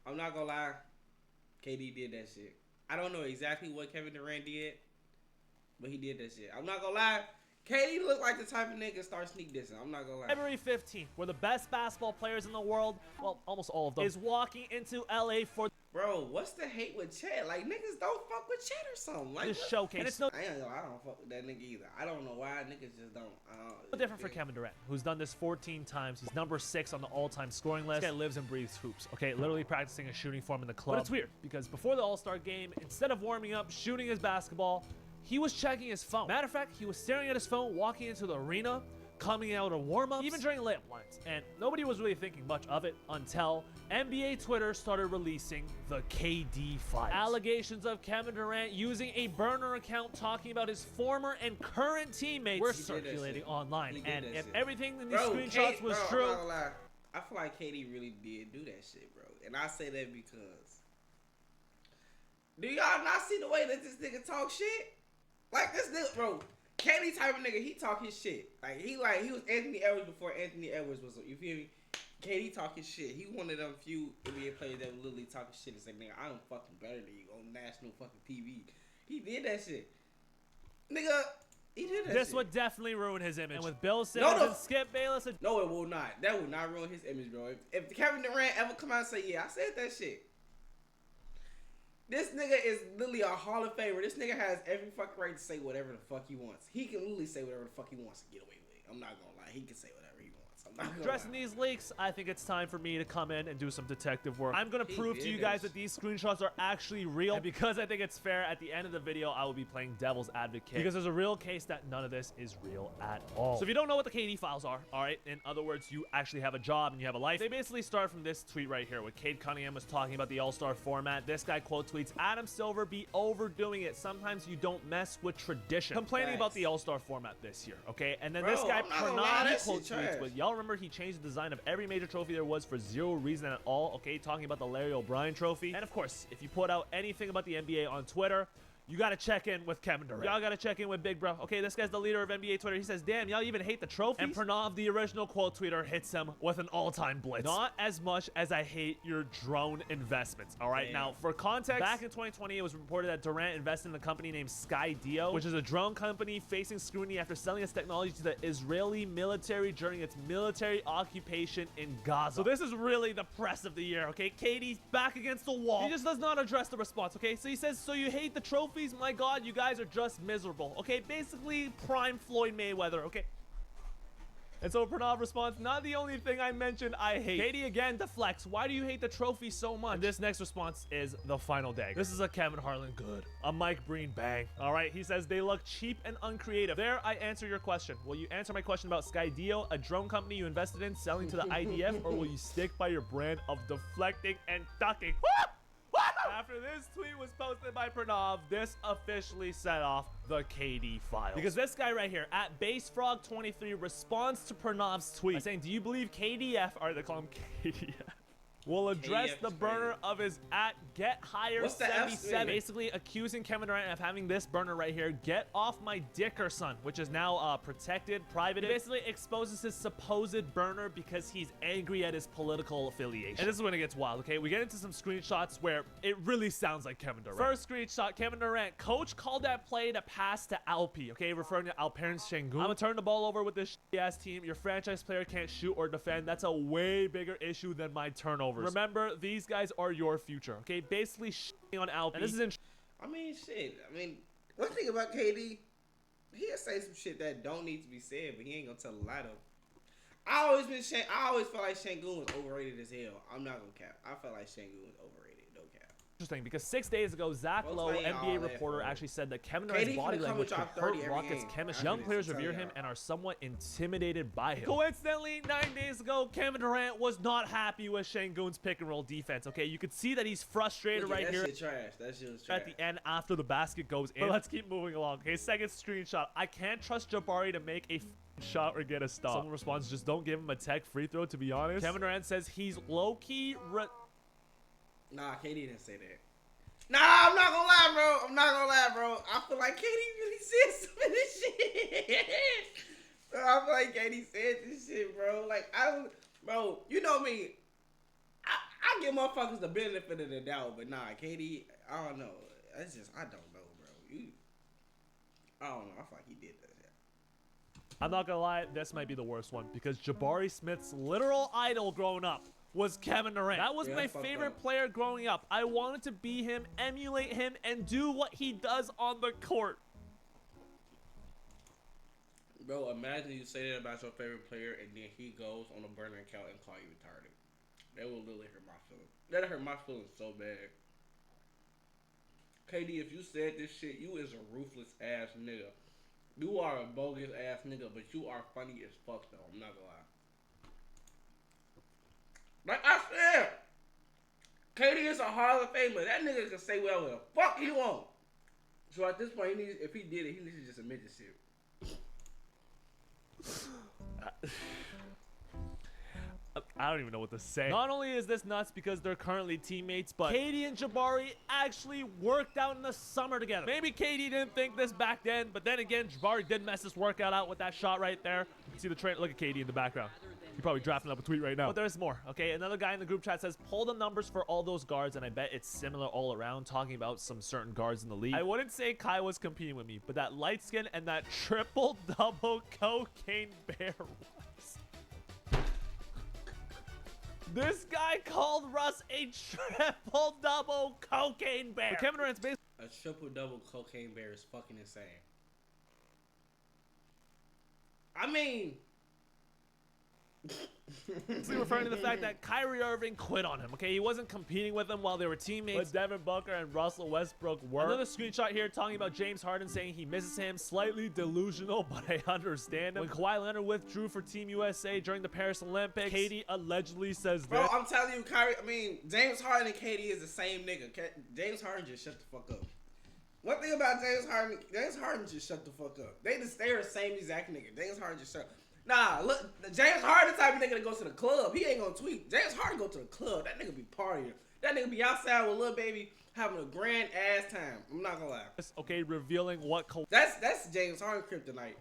I'm not gonna lie. KD did that shit. I don't know exactly what Kevin Durant did, but he did that shit. I'm not gonna lie. KD looked like the type of nigga start sneak dissing. I'm not gonna lie. February 15th, where the best basketball players in the world, well, almost all of them, is walking into LA for Bro, what's the hate with Chet? Like, niggas don't fuck with Chet or something. Like, this showcase. And it's no I don't fuck with that nigga either. I don't know why niggas just don't. different for Kevin Durant, who's done this 14 times. He's number 6 on the all-time scoring list. This guy lives and breathes hoops, okay? Literally practicing a shooting form in the club. But it's weird, because before the All-Star game, instead of warming up, shooting his basketball, he was checking his phone. Matter of fact, he was staring at his phone, walking into the arena, coming out of warm-ups, even during layup lines. And nobody was really thinking much of it until NBA Twitter started releasing the KD files. Allegations of Kevin Durant using a burner account talking about his former and current teammates were circulating online. And if everything in these screenshots was true, I'm not gonna lie. I feel like KD really did do that shit, bro. And I say that because, do y'all not see the way that this nigga talk shit? Like, this nigga, bro, KD type of nigga, he talk his shit. He was Anthony Edwards before Anthony Edwards was, you feel me? KD talk his shit. He one of them few NBA players that would literally talk his shit and say, nigga, I'm fucking better than you on national fucking TV. He did that shit. Nigga, he did that shit. This would definitely ruin his image. And with Bill Simmons and Skip Bayless. No, it will not. That will not ruin his image, bro. If Kevin Durant ever come out and say, yeah, I said that shit. This nigga is literally a Hall of Famer. This nigga has every fucking right to say whatever the fuck he wants. He can literally say whatever the fuck he wants to get away with it. I'm not gonna lie. He can say whatever he wants. I'm not gonna Addressing lie. these leaks, I think it's time for me to come in and do some detective work. I'm gonna prove to you guys that these screenshots are actually real. And because I think it's fair, at the end of the video, I will be playing devil's advocate. Because there's a real case that none of this is real at all. So if you don't know what the KD files are, alright, in other words, you actually have a job and you have a life, they basically start from this tweet right here, where Cade Cunningham was talking about the All-Star format. This guy quote tweets, Adam Silver be overdoing it. Sometimes you don't mess with tradition. Complaining about the All-Star format this year, okay? And then this guy Pranav quote tweets with, y'all remember he changed the design of every major trophy there was for zero reason at all, okay? Talking about the Larry O'Brien trophy. And of course, if you put out anything about the NBA on Twitter, you gotta check in with Kevin Durant. Y'all gotta check in with Big Bro. Okay, this guy's the leader of NBA Twitter. He says, damn, y'all even hate the trophies? And Pranav, the original quote tweeter, hits him with an all-time blitz. Not as much as I hate your drone investments, all right? Damn. Now, for context, back in 2020, it was reported that Durant invested in a company named Skydio, which is a drone company facing scrutiny after selling its technology to the Israeli military during its military occupation in Gaza. So this is really the press of the year, okay? KD's back against the wall. He just does not address the response, okay? So he says, so you hate the trophies? My God, you guys are just miserable. Okay, basically prime Floyd Mayweather, okay? And so Pranav responds, not the only thing I mentioned I hate. KD again deflects, why do you hate the trophy so much? And this next response is the final dagger. This is a Kevin Harlan good, a Mike Breen bang. All right, he says, they look cheap and uncreative. There, I answer your question. Will you answer my question about Skydio, a drone company you invested in selling to the IDF, or will you stick by your brand of deflecting and ducking? After this tweet was posted by Pranav, this officially set off the KD files. Because this guy right here, at BaseFrog23, responds to Pranav's tweet by saying, do you believe KDF, or they call him KDF, will address the burner of his at GetHigher77, basically accusing Kevin Durant of having this burner right here, get off my dicker son, which is now protected, private. He basically exposes his supposed burner because he's angry at his political affiliation. And this is when it gets wild, okay? We get into some screenshots where it really sounds like Kevin Durant. First screenshot, Kevin Durant, coach called that play to pass to Alpi, okay? Referring to Alperen Sengun. I'm gonna turn the ball over with this ass team. Your franchise player can't shoot or defend. That's a way bigger issue than my turnovers. Remember, these guys are your future, okay? Basically shitting on Alpi. And this is I mean, shit. I mean, one thing about KD, he'll say some shit that don't need to be said, but he ain't gonna tell a lie though. I always felt like Sengun was overrated as hell. I'm not gonna cap. I felt like Sengun was overrated. No cap. Interesting, because 6 days ago, Zach Lowe, NBA reporter, actually said that Kevin Durant's body language could hurt Rockets' chemistry. Young players revere him and are somewhat intimidated by him. Coincidentally, 9 days ago, Kevin Durant was not happy with Sengun's pick and roll defense, okay? You could see that he's frustrated right here. That shit trash. That shit was trash. At the end, after the basket goes in. But let's keep moving along, okay? Second screenshot. I can't trust Jabari to make a shot or get a stop. Someone responds, just don't give him a tech free throw, to be honest. Kevin Durant says he's low-key... Nah, KD didn't say that. Nah, I'm not gonna lie, bro. I'm not gonna lie, bro. I feel like KD really said some of this shit. Bro, I feel like KD said this shit, bro. Like, bro, you know me. I I give motherfuckers the benefit of the doubt, but nah, KD, I don't know. It's just I don't know, bro. I don't know. I feel like he did that. I'm not gonna lie, this might be the worst one because Jabari Smith's literal idol growing up was Kevin Durant. That was my favorite player growing up. I wanted to be him, emulate him, and do what he does on the court. Bro, imagine you say that about your favorite player and then he goes on a burner account and call you retarded. That will literally hurt my feelings. That hurt my feelings so bad. KD, if you said this shit, you is a ruthless ass nigga. You are a bogus ass nigga, but you are funny as fuck though. I'm not gonna lie. Like I said, KD is a Hall of Famer. That nigga can say whatever the fuck he want. So at this point, if he did it, he needs to just admit this shit. I don't even know what to say. Not only is this nuts because they're currently teammates, but KD and Jabari actually worked out in the summer together. Maybe KD didn't think this back then, but then again, Jabari did mess this workout out with that shot right there. You can see the trade. Look at KD in the background. You're probably drafting up a tweet right now. But there's more, okay? Another guy in the group chat says, pull the numbers for all those guards, and I bet it's similar all around, talking about some certain guards in the league. I wouldn't say Kai was competing with me, but that light skin and that triple-double cocaine bear was. This guy called Russ a triple-double cocaine bear. But Kevin Durant's basically a triple-double cocaine bear is fucking insane. I mean... referring to the fact that Kyrie Irving quit on him, okay? He wasn't competing with him while they were teammates, but Devin Booker and Russell Westbrook were. Another screenshot here talking about James Harden saying he misses him. Slightly delusional, but I understand him. When Kawhi Leonard withdrew for Team USA during the Paris Olympics, KD allegedly says bro, I'm telling you, James Harden and KD is the same nigga. James Harden just shut the fuck up. One thing about James Harden just shut the fuck up. They're the same exact nigga. James Harden just shut up. Nah, look, James Harden the type of nigga that goes to the club. He ain't gonna tweet. James Harden go to the club. That nigga be partying. That nigga be outside with Lil Baby having a grand ass time. I'm not gonna lie. Okay, revealing what that's James Harden kryptonite.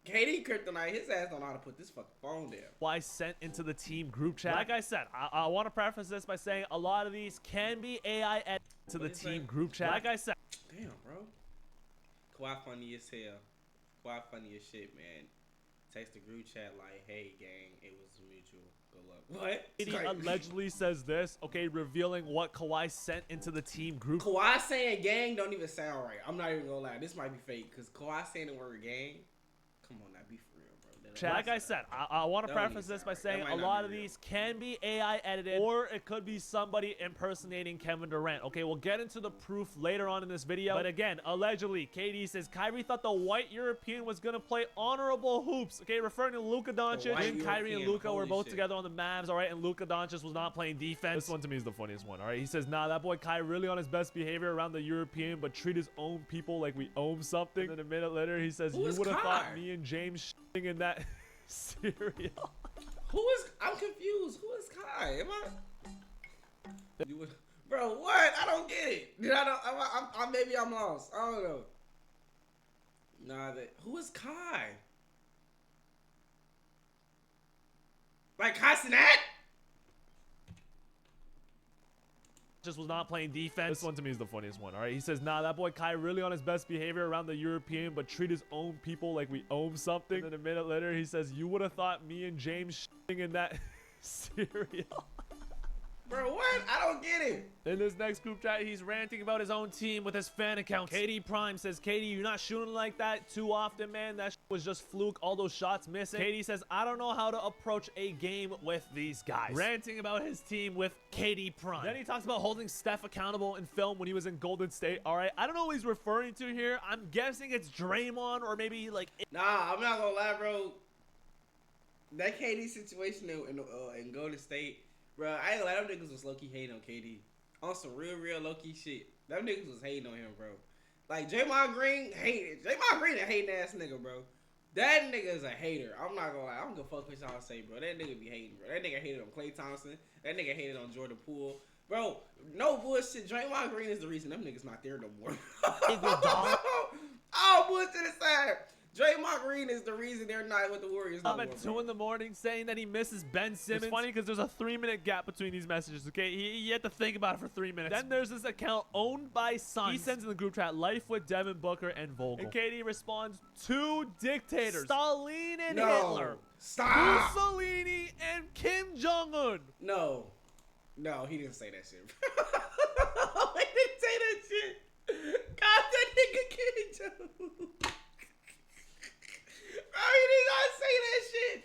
KD kryptonite. His ass don't know how to put this fucking phone down. Why sent into the team group chat? Like I said, I want to preface this by saying a lot of these can be AI edited to the team group chat. Like I said. Damn, bro. Kawhi funny as hell. Kawhi funny as shit, man. Text the group chat like, hey, gang, it was mutual. Good luck. What? KD allegedly says this, okay, revealing what Kawhi sent into the team group. Kawhi saying gang don't even sound right. I'm not even gonna lie. This might be fake, because Kawhi saying the word gang, come on now, be for real, bro. Like I said, I want to preface this by saying a lot of these can be AI edited, or it could be somebody impersonating Kevin Durant. Okay, we'll get into the proof later on in this video. But again, allegedly, KD says Kyrie thought the white European was going to play honorable hoops. Okay, referring to Luka Doncic. When Kyrie and Luka were both together on the Mavs, all right, and Luka Doncic was not playing defense. This one to me is the funniest one, all right? He says, nah, that boy Kai really on his best behavior around the European, but treat his own people like we own something. And then a minute later, he says, you would have thought me and James in that... cereal. I'm confused. Who is Kai? Am I? Bro, what? I don't get it. Maybe I'm lost. I don't know. Nah, who is Kai? Like Kai Cenat? Just was not playing defense. This one to me is the funniest one, all right? He says, nah, that boy Kai really on his best behavior around the European, but treat his own people like we own something. And then a minute later, he says, you would have thought me and James in that cereal. Bro, what? I don't get it. In this next group chat, he's ranting about his own team with his fan account. KD Prime says, KD, you're not shooting like that too often, man. That was just fluke. All those shots missing. KD says, I don't know how to approach a game with these guys. Ranting about his team with KD Prime. Then he talks about holding Steph accountable in film when he was in Golden State. All right, I don't know what he's referring to here. I'm guessing it's Draymond or maybe like... Nah, I'm not gonna lie, bro. That KD situation in Golden State... Bro, I ain't gonna lie, them niggas was low-key hating on KD. On some real low-key shit. Them niggas was hating on him, bro. Like, Draymond Green hated. Draymond Green a hating ass nigga, bro. That nigga is a hater. I'm not gonna lie. I don't give a fuck what y'all say, bro. That nigga be hating, bro. That nigga hated on Klay Thompson. That nigga hated on Jordan Poole. Bro, no bullshit. Draymond Green is the reason them niggas not there no more. Oh, bullshit aside. Draymond Green is the reason they're not with the Warriors no I'm more, at bro. 2 in the morning saying that he misses Ben Simmons. It's funny because there's a 3-minute gap between these messages, okay? You have to think about it for 3 minutes. Then there's this account owned by Suns. He sends in the group chat, life with Devin Booker and Vogel. And KD responds, 2 dictators, Stalin and Hitler. Stop. Mussolini and Kim Jong-un. No, he didn't say that shit. He didn't say that shit. God, that nigga Kim Jong-un. Bro, he did not say that shit.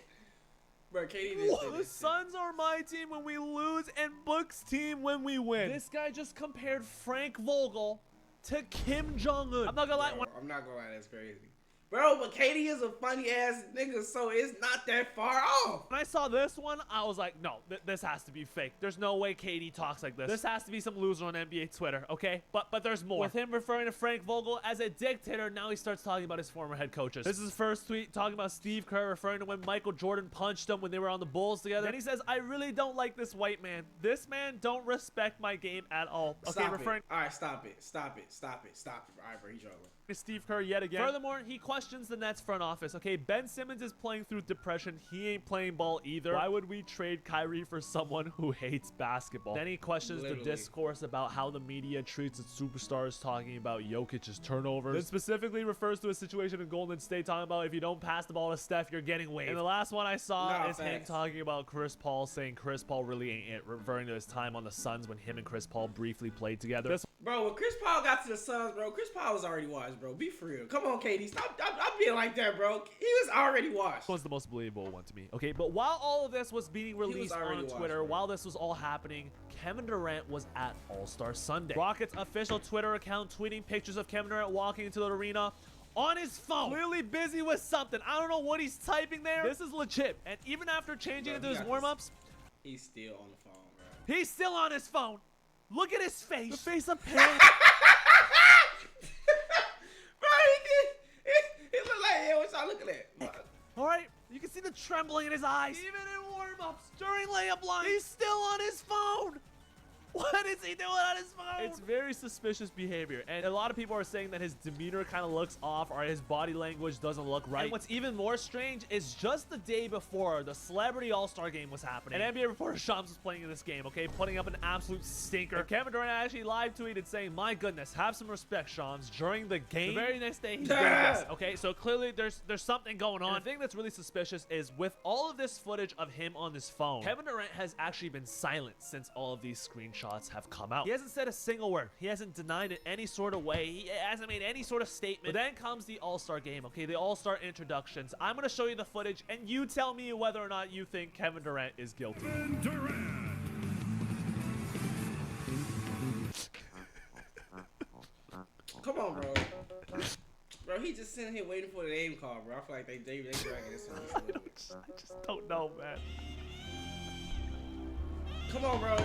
Bro, KD didn't say that The shit. Suns are my team when we lose and Book's team when we win. This guy just compared Frank Vogel to Kim Jong-un. I'm not gonna lie. Bro, I'm not gonna lie, that's crazy. Bro, but KD is a funny ass nigga, so it's not that far off. When I saw this one, I was like, no, this has to be fake. There's no way KD talks like this. This has to be some loser on NBA Twitter, okay? But there's more. With him referring to Frank Vogel as a dictator, now he starts talking about his former head coaches. This is his first tweet talking about Steve Kerr, referring to when Michael Jordan punched him when they were on the Bulls together. Then he says, I really don't like this white man. This man don't respect my game at all. Okay, Stop referring... it. All right, stop it. All right, bro, he's trolling. Steve Kerr yet again. Furthermore, he questions the Nets front office. Okay, Ben Simmons is playing through depression. He ain't playing ball either. Why would we trade Kyrie for someone who hates basketball? Then he questions the discourse about how the media treats its superstars, talking about Jokic's turnovers. Then specifically refers to a situation in Golden State talking about if you don't pass the ball to Steph, you're getting waived. And the last one I saw is him talking about Chris Paul, saying Chris Paul really ain't it, referring to his time on the Suns when him and Chris Paul briefly played together. Bro, when Chris Paul got to the Suns, bro, Chris Paul was already washed, bro. Be for real. Come on, KD. Stop being like that, bro. He was already washed. This was the most believable one to me. Okay, but while all of this was being released on Twitter, while this was all happening, Kevin Durant was at All-Star Sunday. Rockets official Twitter account tweeting pictures of Kevin Durant walking into the arena on his phone, clearly busy with something. I don't know what he's typing there. This is legit. And even after changing into his warm-ups, he's still on the phone, bro. He's still on his phone. Look at his face. The face of pain. Bro, he looked like, yeah, what y'all looking at? All right, you can see the trembling in his eyes. Even in warm-ups, during layup lines, he's still on his phone. What is he doing on his phone? It's very suspicious behavior, and a lot of people are saying that his demeanor kind of looks off, or his body language doesn't look right. And what's even more strange is just the day before the Celebrity All-Star Game was happening, and NBA reporter Shams was playing in this game, okay, putting up an absolute stinker. And Kevin Durant actually live tweeted saying, my goodness, have some respect, Shams, during the game. The very next day, he's doing this, okay? So clearly there's something going on. And the thing that's really suspicious is with all of this footage of him on his phone, Kevin Durant has actually been silent since all of these screenshots have come out. He hasn't said a single word. He hasn't denied it any sort of way. He hasn't made any sort of statement. But then comes the All-Star game, okay? The All-Star introductions. I'm going to show you the footage, and you tell me whether or not you think Kevin Durant is guilty. Kevin Durant. Come on, bro. Bro, he just sitting here waiting for the name call, bro. I feel like they dragging this on. I just don't know, man. Come on, bro.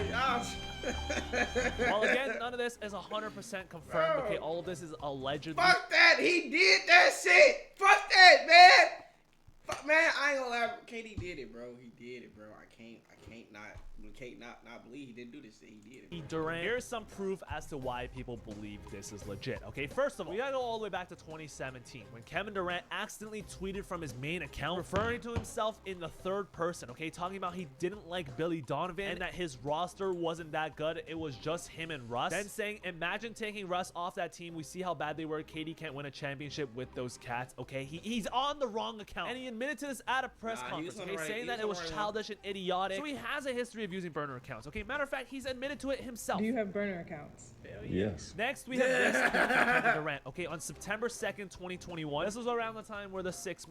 Well, again, none of this is 100% confirmed. Bro. Okay, all of this is allegedly. Fuck that. He did that shit. Fuck that, man. Fuck, man. I ain't gonna lie. KD did it, bro. He did it, bro. I can't not believe he didn't do this shit. He did it. Durant. Here's some proof as to why people believe this is legit. Okay, first of all, we gotta go all the way back to 2017 when Kevin Durant accidentally tweeted from his main account referring to himself in the third person. Okay, talking about he didn't like Billy Donovan and that his roster wasn't that good. It was just him and Russ. Then saying, imagine taking Russ off that team. We see how bad they were. KD can't win a championship with those cats. Okay, he's on the wrong account, and he admitted to this at a press conference. Okay, saying that it was childish and idiotic. So he has a history of using burner accounts. Okay, matter of fact, he's admitted to it himself. Do you have burner accounts? Yes. Next, we have this Kevin Durant. Okay, on September 2nd, 2021. This was around the time where the Six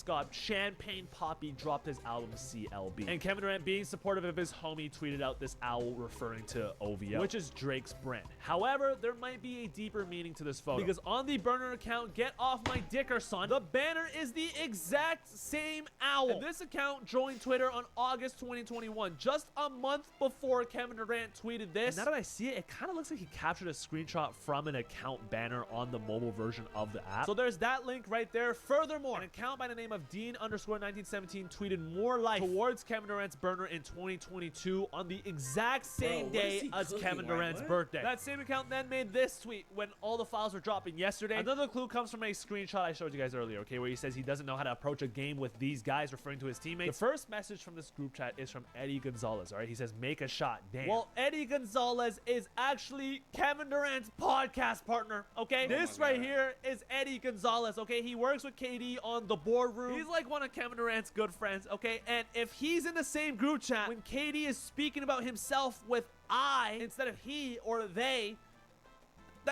God, Champagne Papi, dropped his album CLB. And Kevin Durant, being supportive of his homie, tweeted out this owl referring to OVO, which is Drake's brand. However, there might be a deeper meaning to this photo, because on the burner account, Get Off My Dicker Son, the banner is the exact same owl. And this account joined Twitter on August 29th, 2021, just a month before Kevin Durant tweeted this. And now that I see it, it kind of looks like he captured a screenshot from an account banner on the mobile version of the app. So there's that link right there. Furthermore, an account by the name of Dean_1917 tweeted more life towards Kevin Durant's burner in 2022 on the exact same day as Kevin Durant's birthday. That same account then made this tweet when all the files were dropping yesterday. Another clue comes from a screenshot I showed you guys earlier, okay, where he says he doesn't know how to approach a game with these guys, referring to his teammates. The first message from this group chat is from Eddie Gonzalez, all right? He says, make a shot. Damn. Well, Eddie Gonzalez is actually Kevin Durant's podcast partner, okay? This right here is Eddie Gonzalez, okay? He works with KD on the boardroom. He's like one of Kevin Durant's good friends, okay? And if he's in the same group chat when KD is speaking about himself with I instead of he or they,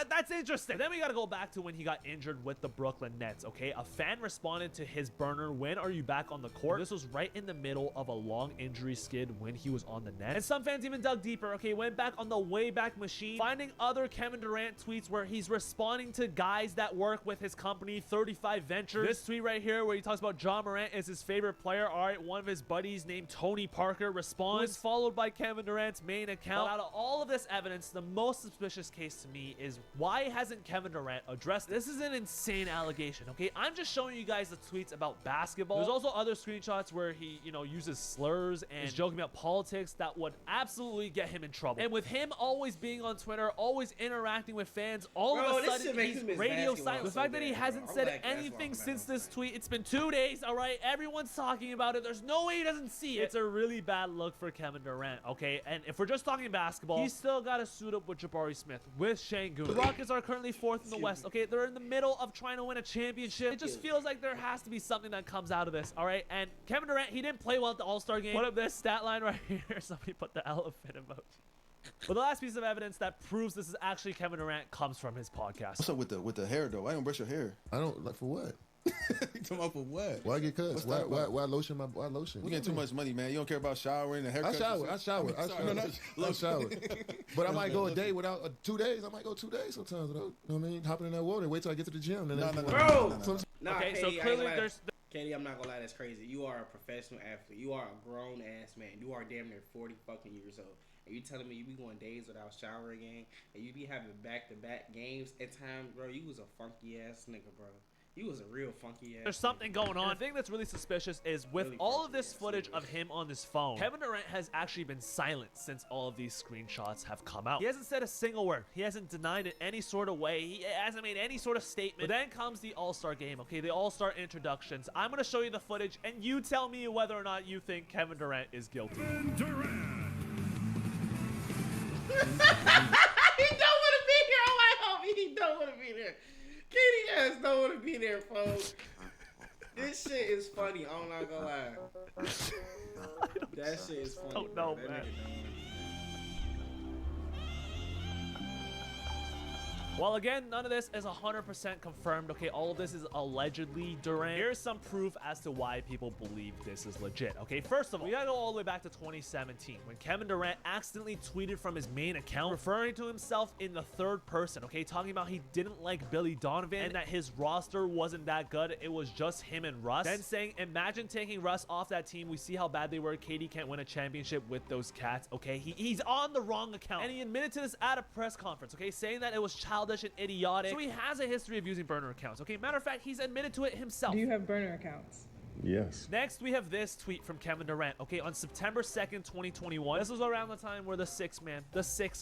that's interesting. Then we gotta go back to when he got injured with the Brooklyn Nets, okay? A fan responded to his burner, when are you back on the court? This was right in the middle of a long injury skid when he was on the net. And some fans even dug deeper, okay? Went back on the Wayback Machine, finding other Kevin Durant tweets where he's responding to guys that work with his company, 35 Ventures. This tweet right here where he talks about Ja Morant is his favorite player. All right, one of his buddies named Tony Parker responds, followed by Kevin Durant's main account. But out of all of this evidence, the most suspicious case to me is why hasn't Kevin Durant addressed this? This is an insane allegation, okay? I'm just showing you guys the tweets about basketball. There's also other screenshots where he, uses slurs and is joking about politics that would absolutely get him in trouble. And with him always being on Twitter, always interacting with fans, all of a sudden he's radio silent. The fact that he hasn't said anything since this tweet, it's been 2 days, all right? Everyone's talking about it. There's no way he doesn't see it. It's a really bad look for Kevin Durant, okay? And if we're just talking basketball, he's still got to suit up with Jabari Smith, with Şengün. The Rockets are currently 4th in the West, okay? They're in the middle of trying to win a championship. It just feels like there has to be something that comes out of this, all right? And Kevin Durant, he didn't play well at the All-Star game. Put up this stat line right here. Somebody put the elephant emoji. But the last piece of evidence that proves this is actually Kevin Durant comes from his podcast. What's up with the hair though? Why don't brush your hair? I don't like for what? You talking about for what? Why get cuts? Why lotion my why lotion? You getting too much money, man. You don't care about showering and haircuts. I shower. But I might go a day without 2 days. I might go 2 days sometimes without, you know what I mean? Hopping in that water and wait till I get to the gym. Bro! Nah, okay, Katie, so clearly there's... Katie, I'm not gonna lie, that's crazy. You are a professional athlete. You are a grown ass man. You are damn near 40 fucking years old. And you telling me you be going days without showering again, and you be having back-to-back games at times, bro. You was a funky ass nigga, bro. You was a real funky ass. There's something going on. The thing that's really suspicious is with all of this footage of him on his phone, Kevin Durant has actually been silent since all of these screenshots have come out. He hasn't said a single word. He hasn't denied it any sort of way. He hasn't made any sort of statement. But then comes the All-Star game, okay? The All-Star introductions. I'm going to show you the footage, and you tell me whether or not you think Kevin Durant is guilty. Kevin Durant. He don't want to be here. Oh, I hope he don't want to be there. Katie ass don't want to be there, folks. This shit is funny. I'm not gonna lie. That shit is funny. Oh no, man. Well, again, none of this is 100% confirmed, okay? All of this is allegedly Durant. Here's some proof as to why people believe this is legit, okay? First of all, we gotta go all the way back to 2017 when Kevin Durant accidentally tweeted from his main account referring to himself in the third person, okay? Talking about he didn't like Billy Donovan and that his roster wasn't that good. It was just him and Russ. Then saying, imagine taking Russ off that team. We see how bad they were. KD can't win a championship with those cats, okay? He's on the wrong account. And he admitted to this at a press conference, okay? Saying that it was childish and idiotic. So he has a history of using burner accounts, okay? Matter of fact, he's admitted to it himself. Do you have burner accounts? Yes. Next, we have this tweet from Kevin Durant, okay? On September 2nd, 2021. This was around the time where the Six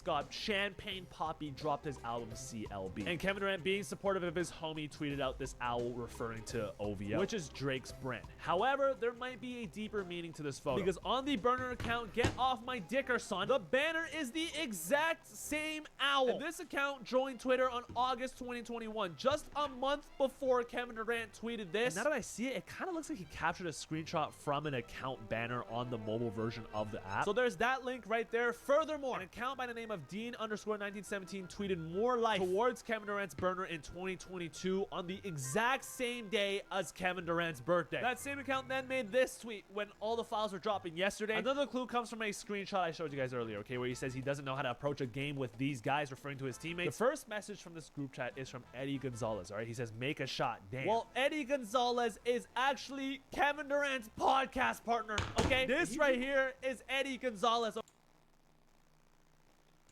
God, Champagne Papi, dropped his album CLB. And Kevin Durant, being supportive of his homie, tweeted out this owl referring to OVO, which is Drake's brand. However, there might be a deeper meaning to this photo. Because on the burner account, Get Off My Dicker Son, the banner is the exact same owl. And this account joined Twitter on August 2021, just a month before Kevin Durant tweeted this. And now that I see it, it kind of looks like he captured a screenshot from an account banner on the mobile version of the app. So there's that link right there. Furthermore, an account by the name of Dean_1917 tweeted more life towards Kevin Durant's burner in 2022 on the exact same day as Kevin Durant's birthday. That same account then made this tweet when all the files were dropping yesterday. Another clue comes from a screenshot I showed you guys earlier, okay, where he says he doesn't know how to approach a game with these guys, referring to his teammates. The first message from this group chat is from Eddie Gonzalez, all right? He says, make a shot. Damn. Well, Eddie Gonzalez is actually be Kevin Durant's podcast partner, okay? This right here is Eddie Gonzalez.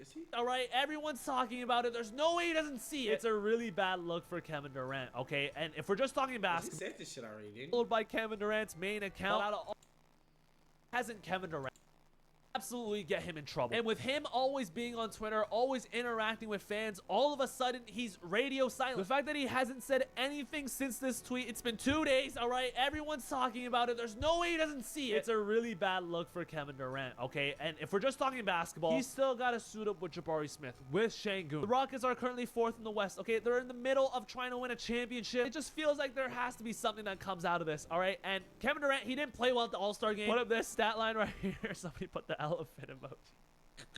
Is he? All right, everyone's talking about it. There's no way he doesn't see it. It's a really bad look for Kevin Durant, okay? And if we're just talking He basketball, said this shit already, didn't he? followed by Kevin Durant's main account, out of all, hasn't Kevin Durant absolutely get him in trouble? And with him always being on Twitter, always interacting with fans, all of a sudden he's radio silent. The fact that he hasn't said anything since this tweet, it's been 2 days, all right? Everyone's talking about it. There's no way he doesn't see it. It's a really bad look for Kevin Durant, okay? And if we're just talking basketball, he's still got to suit up with Jabari Smith, with Şengün. The Rockets are currently 4th in the West, okay? They're in the middle of trying to win a championship. It just feels like there has to be something that comes out of this, all right? And Kevin Durant, he didn't play well at the All-Star game. Put up this stat line right here. Somebody put the elephant emoji.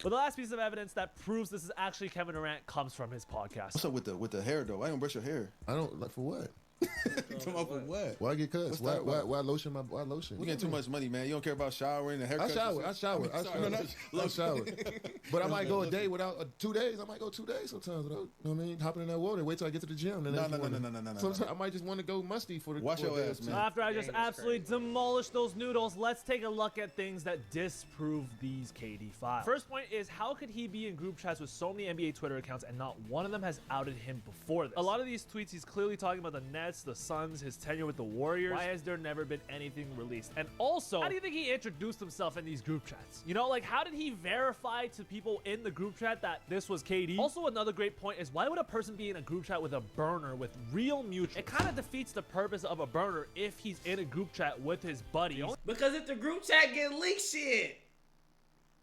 But the last piece of evidence that proves this is actually Kevin Durant comes from his podcast. What's up with the hair though? Why don't brush your hair? I don't like for what? You talking about for what? Why get cuts? What's Why, that why, about? why lotion my why lotion? You getting too much money, man. You don't care about showering and haircuts. I shower. I shower. But I might go a day without 2 days. I might go 2 days sometimes without. You know what I mean? Hopping in that water. Wait till I get to the gym. No. Sometimes I might just want to go musty for the. Wash for a your day or ass, two. man. After I just Dang, that's absolutely crazy. demolished those noodles, let's take a look at things that disprove these KD files. First point is, how could he be in group chats with so many NBA Twitter accounts and not one of them has outed him before this? A lot of these tweets, he's clearly talking about the Nets, the Suns, his tenure with the Warriors. Why has there never been anything released? And also, how do you think he introduced himself in these group chats? You know, like, how did he verify to people in the group chat that this was KD? Also, another great point is, why would a person be in a group chat with a burner with real mutuals? It kind of defeats the purpose of a burner if he's in a group chat with his buddies. Because if the group chat get leaked, shit,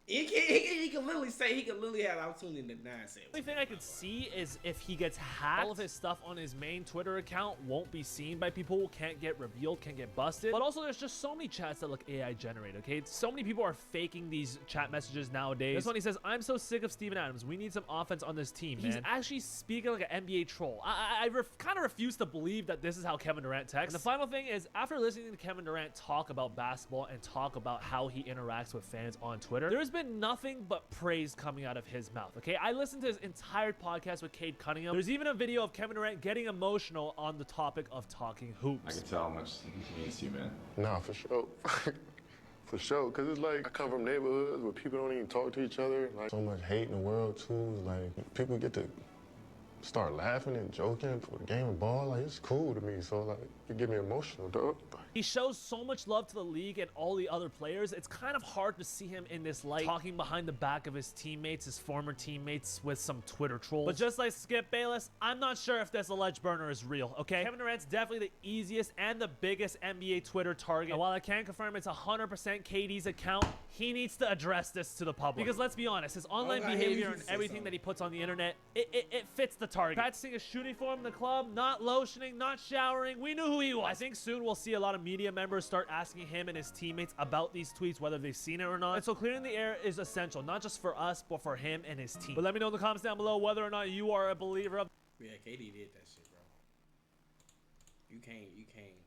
he can literally say, he can literally have the opportunity to deny it. The only thing I could see is if he gets hacked, all of his stuff on his main Twitter account won't be seen by people, can't get revealed, can't get busted. But also, there's just so many chats that look AI generated, okay? So many people are faking these chat messages nowadays. This one, he says, I'm so sick of Steven Adams. We need some offense on this team, man. He's actually speaking like an NBA troll. I kind of refuse to believe that this is how Kevin Durant texts. And the final thing is, after listening to Kevin Durant talk about basketball and talk about how he interacts with fans on Twitter, there's been nothing but praise coming out of his mouth, okay? I listened to his entire podcast with Cade Cunningham. There's even a video of Kevin Durant getting emotional on the topic of talking hoops. I can tell how much he means to you, man. Nah, for sure. For sure, because it's like I come from neighborhoods where people don't even talk to each other. Like, so much hate in the world, too. Like, people get to start laughing and joking for the game of ball. Like, it's cool to me. So, like, it get me emotional, dog. He shows so much love to the league and all the other players. It's kind of hard to see him in this light, talking behind the back of his teammates, his former teammates, with some Twitter trolls. But just like Skip Bayless, I'm not sure if this alleged burner is real, okay? Kevin Durant's definitely the easiest and the biggest NBA Twitter target. And while I can't confirm it's 100% KD's account, he needs to address this to the public. Because let's be honest, his online I hear behavior you and say everything something. that he puts on the internet, it fits the target. Practicing his shooting form in the club, not lotioning, not showering. We knew who he was. I think soon we'll see a lot of media members start asking him and his teammates about these tweets, whether they've seen it or not. And so clearing the air is essential, not just for us, but for him and his team. But let me know in the comments down below whether or not you are a believer of Yeah, KD did that shit, bro. You can't